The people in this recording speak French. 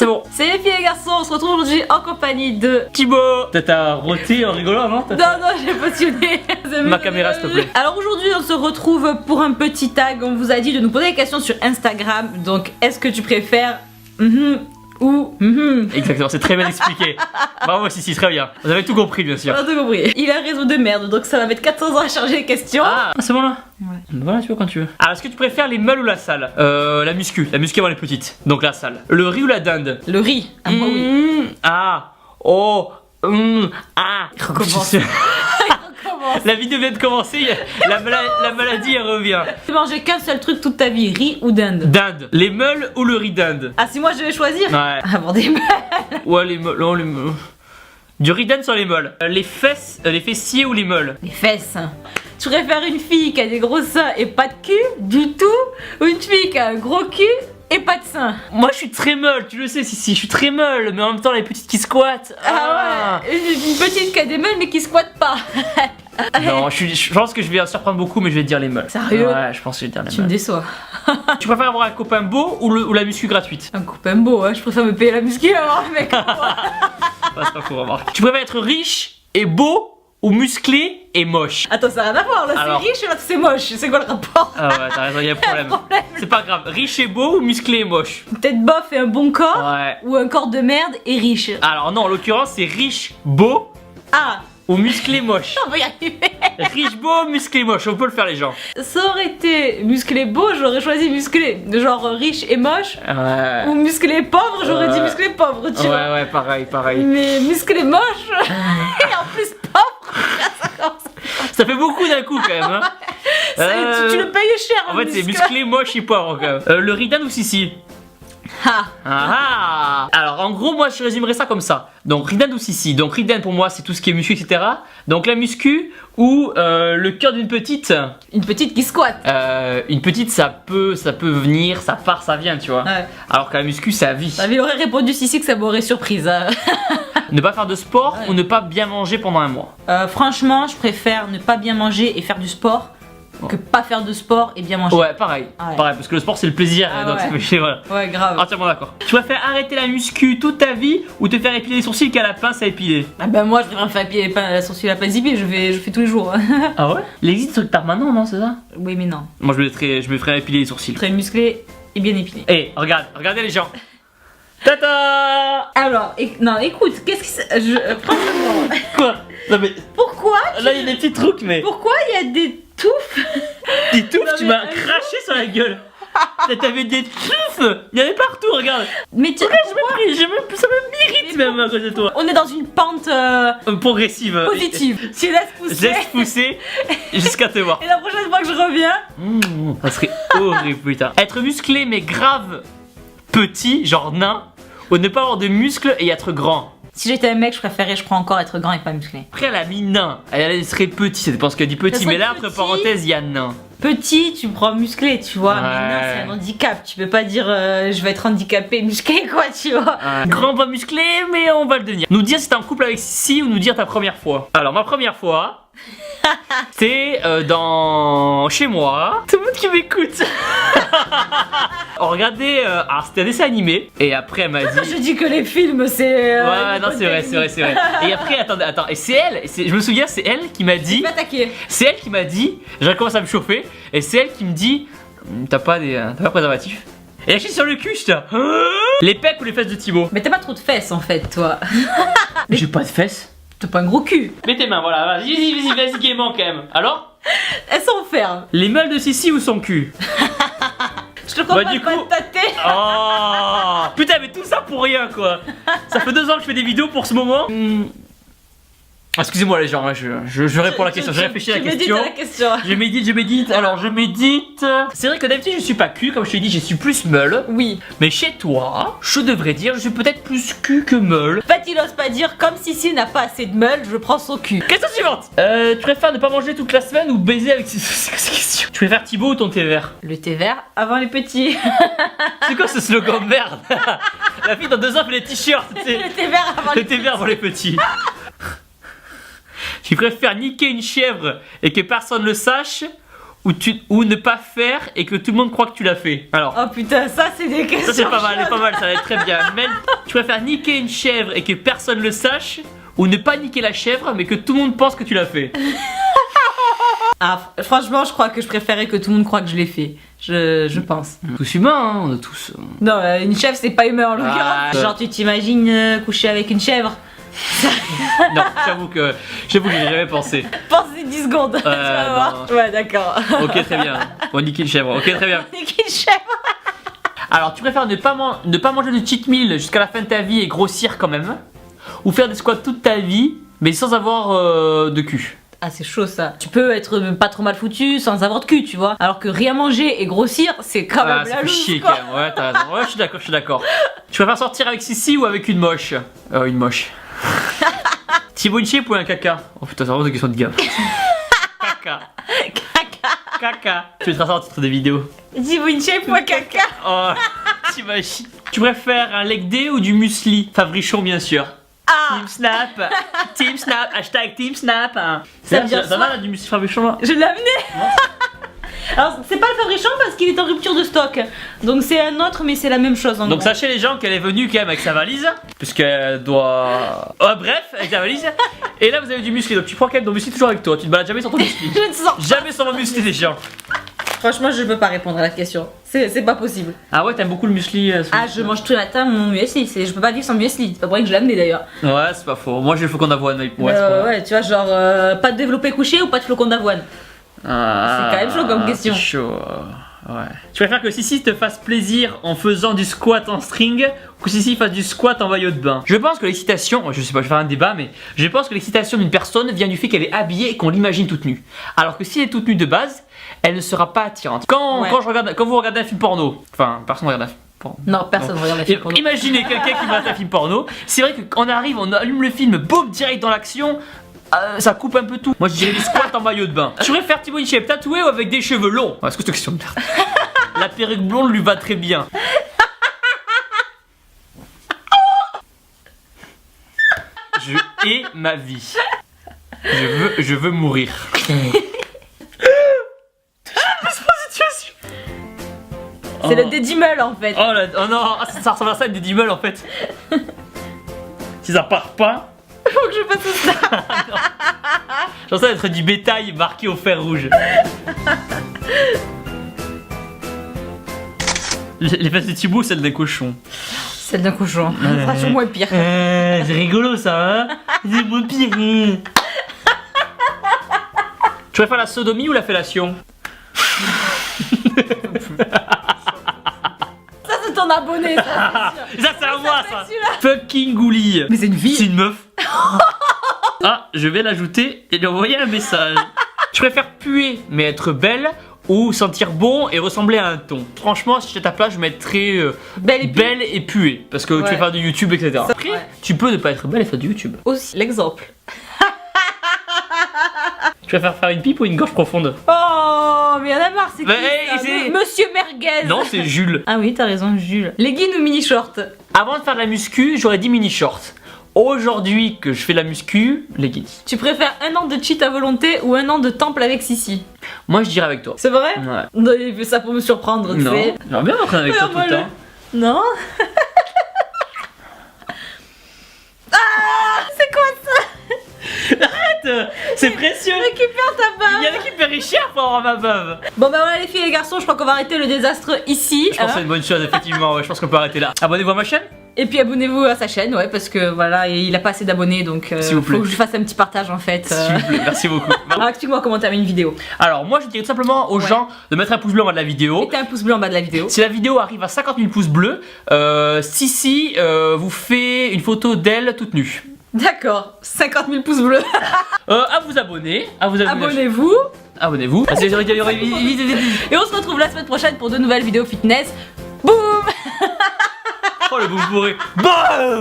C'est bon. Salut les filles et les garçons, on se retrouve aujourd'hui en compagnie de Thibaut. T'as roté en rigolant, non? Non, j'ai passionné. Ma caméra, s'il te plaît. Alors aujourd'hui, on se retrouve pour un petit tag. On vous a dit de nous poser des questions sur Instagram. Donc, est-ce que tu préfères ou Exactement, c'est très bien expliqué. Bravo, si, très bien. Vous avez tout compris, bien sûr. On a tout compris. Il a un réseau de merde, donc ça va mettre 400 ans à charger les questions. Ah, c'est bon là? Ouais. Voilà, tu vois quand tu veux. Alors, est-ce que tu préfères les meules ou la salle? La muscu avant les petites. Donc la salle. Le riz ou la dinde? Le riz. Ah, moi, oui. Ah. Oh. Recommence. La vidéo vient de commencer, la maladie elle revient. Tu manges qu'un seul truc toute ta vie, riz ou dinde? Dinde. Les meules ou le riz dinde? Ah, si moi je vais choisir? Ouais. Avant des meules. Ouais, les meules. Non, les meules. Du riz dinde sur les meules. Les fessiers ou les meules? Les fesses. Tu préfères une fille qui a des gros seins et pas de cul du tout, ou une fille qui a un gros cul et pas de seins? Moi je suis très meule, tu le sais, si, je suis très meule, mais en même temps les petites qui squattent. Ah ouais, une petite qui a des meules mais qui squatte pas. Non, je pense que je vais en surprendre beaucoup, mais je vais dire les meules. Sérieux? Ouais, je pense que je vais dire les Tu me meules. déçois. Tu préfères avoir un copain beau ou la muscu gratuite? Un copain beau, hein. Je préfère me payer la muscu alors, mec. C'est pas faux, remarque. Tu préfères être riche et beau ou musclé et moche? Attends, ça n'a rien à voir, là Alors. c'est riche et l'autre c'est moche. C'est quoi le rapport? Ah ouais, t'as raison, il y a un problème. C'est pas grave, riche et beau ou musclé et moche? Tête bof et un bon corps, Ouais. ou un corps de merde et riche? Alors non, en l'occurrence c'est riche, beau Ah, ou musclé moche. on va y arriver. Riche, beau, musclé, moche, on peut le faire les gens. Ça aurait été musclé beau, j'aurais choisi musclé. Genre riche et moche. Ouais. Ou musclé pauvre, j'aurais dit musclé pauvre, tu vois. Ouais, pareil. Mais musclé moche et en plus pauvre, Ça fait beaucoup d'un coup quand même. Hein. tu le payes cher. En fait, c'est musclé, moche et pauvre quand même. Le riz dinde ou Sissi? Alors en gros, moi je résumerais ça comme ça. Donc riz dinde ou Sissi? Donc riz dinde pour moi c'est tout ce qui est muscu, etc. Donc la muscu ou le cœur d'une petite. Une petite qui squatte. Une petite ça peut venir, ça part, ça vient, tu vois. Ouais. Alors que la muscu ça vit. Il aurait répondu si que ça m'aurait surprise. Hein. Ne pas faire de sport ou ne pas bien manger pendant un mois? Franchement, je préfère ne pas bien manger et faire du sport que pas faire de sport et bien manger. Ouais, pareil. Ah ouais. Pareil, parce que le sport c'est le plaisir. Ah donc ouais. ça fait chier, voilà. Ouais, grave. Entièrement d'accord. Tu vas faire arrêter la muscu toute ta vie ou te faire épiler les sourcils qu'à la pince à épiler? Ah ben moi, je préfère me faire épiler la sourcil à pas zippé, je fais tous les jours. Ah ouais? Il existe des trucs permanents, non, c'est ça? Oui, mais non. Moi je me ferais épiler les sourcils. Très musclé et bien épilé. Eh, regardez les gens. Tata! Alors, non, écoute, qu'est-ce qui franchement, Quoi? Non mais pourquoi là il y a des petits trucs, mais. Pourquoi il y a des touffes? Des touffes, Non, tu mais m'as craché sur la gueule. T'avais des touffes! Il y en avait partout, regarde! Mais tu... Ça m'irrite même à cause de toi! On est dans une pente Progressive. positive. Tu laisses pousser. Laisse pousser jusqu'à te voir. Et la prochaine fois que je reviens, Ça serait horrible, putain. Être musclé mais grave petit, genre nain, ou ne pas avoir de muscles et être grand. si j'étais un mec, je préférerais, je crois, encore être grand et pas musclé. Après, elle a mis nain. Elle serait petit, ça dépend ce qu'elle dit petit. Ça Mais serait là, entre petit. parenthèses, il y a nain. Petit, tu prends musclé, tu vois. Ouais. Mais non, c'est un handicap. Tu peux pas dire je vais être handicapé, musclé, quoi, tu vois. Grand, pas musclé, mais on va le devenir. Nous dire si t'es en couple avec Sissi ou nous dire ta première fois. Alors, ma première fois, c'est chez moi. Tout le monde qui m'écoute. On regardait. Alors, c'était un dessin animé. Et après, elle m'a dit. Je dis que les films, c'est. Ouais, non, c'est vrai. Et après, attends. Et c'est elle, je me souviens, c'est elle qui m'a dit. Tu vas attaquer. C'est elle qui m'a dit. J'ai commencé à me chauffer. Et c'est elle qui me dit. T'as pas de préservatif? Et là, je suis sur le cul, je les pecs ou les fesses de Thibaut? Mais t'as pas trop de fesses en fait, toi. J'ai pas de fesses. T'as pas un gros cul. Mets tes mains, voilà. Vas-y gaiement quand même. Alors? Elles sont fermes. Les meules de Sissi ou son cul? Je te comprends Bah, du pas coup- de tâter. Oh putain, mais tout ça pour rien, quoi. Ça fait 2 ans que je fais des vidéos pour ce moment. Excusez-moi les gens, hein, je réponds à la question, je réfléchis à la question. À la question. Je médite. Alors je médite. C'est vrai que d'habitude je suis pas cul, comme je t'ai dit, je suis plus meule. Oui. Mais chez toi, je devrais dire, je suis peut-être plus cul que meule. En fait, il ose pas dire comme Sissi n'a pas assez de meule, je prends son cul. Question suivante. Tu préfères ne pas manger toute la semaine ou baiser avec ces questions? Tu préfères Thibaut ou ton thé vert? Le thé vert avant les petits. C'est quoi ce slogan de merde? La fille dans 2 ans fait les t-shirts, tu sais. Le thé vert avant Le les thé vert pour les petits. Tu préfères niquer une chèvre et que personne ne le sache ou ne pas faire et que tout le monde croit que tu l'as fait. Alors. Oh putain, ça c'est des questions. Ça c'est pas mal, ça va être très bien. Mel, tu préfères niquer une chèvre et que personne le sache ou ne pas niquer la chèvre mais que tout le monde pense que tu l'as fait? Ah, franchement, je crois que je préférais que tout le monde croit que je l'ai fait. Je pense. Tous humains, hein, on a tous. Non, une chèvre, c'est pas humain en l'occurrence. Ah, Genre, tu t'imagines coucher avec une chèvre? Non, j'avoue que j'y ai jamais pensé. Pensez 10 secondes. Tu vas voir. Ouais, d'accord. Ok, très bien. On nique une chèvre. Ok, très bien. Niquer une chèvre. Alors, tu préfères ne pas manger de cheat meal jusqu'à la fin de ta vie et grossir quand même, ou faire des squats toute ta vie mais sans avoir de cul? Ah, c'est chaud ça. Tu peux être pas trop mal foutu sans avoir de cul, tu vois. Alors que rien manger et grossir, c'est quand même ça la fait loose, chier quoi. quand même. Ouais, t'as raison. Ouais, je suis d'accord. Tu préfères sortir avec Sissi ou avec une moche? Une moche. Thibaut Inchep ou un caca? Oh putain, c'est vraiment une question de gars. Caca. Caca. Tu mettras ça en titre des vidéos. Dis-vous une chèvre ou un caca? Oh, t'imagines. Tu préfères un leg day ou du muesli? Fabrichon, bien sûr. Ah. Team Snap, hashtag Team Snap. Ça veut dire ça va là, du muesli Fabrichon là? Je l'ai amené. Alors, c'est pas le Fabrichon parce qu'il est en rupture de stock. Donc, c'est un autre, mais c'est la même chose en Donc gros. sachez les gens qu'elle est venue quand même avec sa valise, puisqu'elle doit... bref, avec sa valise. Et là vous avez du muesli, donc tu prends quand même ton muesli toujours avec toi. Tu te balades jamais sans ton muesli. Je ne sens. Jamais sans mon muesli des gens. Franchement, je peux pas répondre à la question. C'est pas possible. Ah ouais, t'aimes beaucoup le muesli Ah, je mange tous les matins mon muesli. Je peux pas vivre sans muesli. C'est pas pour rien que je l'ai amené d'ailleurs. Ouais, c'est pas faux. Moi j'ai le flocon d'avoine. Ouais, c'est pas... Ouais, tu vois, genre pas de développé couché ou pas de flocon d'avoine. Ah, C'est quand même chaud comme question. C'est chaud. Ouais. Tu préfères que Sissi te fasse plaisir en faisant du squat en string ou que Sissi fasse du squat en maillot de bain? Je pense que l'excitation, je sais pas, je vais faire un débat, mais je pense que l'excitation d'une personne vient du fait qu'elle est habillée et qu'on l'imagine toute nue. Alors que si elle est toute nue de base, elle ne sera pas attirante. Quand vous regardez un film porno, enfin, personne ne regarde un film porno. Non, personne ne regarde la film porno. Imaginez quelqu'un qui regarde un film porno. C'est vrai que quand on arrive, on allume le film, boum, direct dans l'action. Ça coupe un peu tout. Moi je dirais du squat en maillot de bain. Tu préfères Thibaut Inchep tatoué ou avec des cheveux longs? Est-ce que c'est une question de merde? La perruque blonde lui va très bien. Je hais ma vie. Je veux mourir. C'est le dédimel en fait. Oh non, ça ressemble à ça, des dimeules en fait. Si ça part pas. Faut que je fasse ça. J'ai l'impression d'être du bétail marqué au fer rouge. Les fesses de Thibaut, celles d'un cochon. Celle d'un cochon. Franchement, moins pire. C'est rigolo ça, hein? C'est moins pire. Tu préfères la sodomie ou la fellation? Ça, c'est ton abonné, ça. Ça c'est à moi ça. celui-là. Fucking Gouli. Mais c'est une fille. C'est une meuf. Ah, je vais l'ajouter et lui envoyer un message. Tu préfères puer mais être belle ou sentir bon et ressembler à un thon? Franchement, si j'étais à ta place, je mettrais belle et puée. Parce que tu Ouais. vas faire du YouTube, etc. Ça, Après, ouais. tu peux ne pas être belle et faire du YouTube. Aussi, l'exemple. Tu préfères faire une pipe ou une gorge profonde? Oh, mais y'en a marre, c'est Bah, qui hey, ça? c'est- Monsieur Merguez. Non, c'est Jules. Ah oui, t'as raison, Jules. Leggings ou mini short? Avant de faire de la muscu, j'aurais dit mini short. Aujourd'hui que je fais de la muscu, leggings. Tu préfères un an de cheat à volonté ou un an de temple avec Sissi? Moi, je dirais avec toi. C'est vrai? Ouais. Non, il fait ça pour me surprendre, tu Non, sais. j'aimerais bien m'entraîner avec toi tout le temps. Non? Ah, c'est quoi ça? C'est précieux. Récupère ta Il y bave. en a qui paient cher pour avoir ma bave. Bon bah voilà les filles et les garçons, je crois qu'on va arrêter le désastre ici. Je pense que c'est une bonne chose, effectivement. Ouais, je pense qu'on peut arrêter là. Abonnez-vous à ma chaîne. Et puis abonnez-vous à sa chaîne, ouais, parce que voilà, il a pas assez d'abonnés, donc S'il vous plaît. faut que je fasse un petit partage en fait. S'il vous plaît, merci beaucoup. Alors explique-moi comment t'as mis une vidéo. Alors, moi, je dirais tout simplement aux Ouais. gens de mettre un pouce bleu en bas de la vidéo. Mettez un pouce bleu en bas de la vidéo. Si la vidéo arrive à 50 000 pouces bleus, Sissi vous fait une photo d'elle toute nue. D'accord, 50 000 pouces bleus. À vous abonner. Abonnez-vous. Abonnez-vous. Et on se retrouve la semaine prochaine pour de nouvelles vidéos fitness. Boum. Oh le boum bourré. Boum.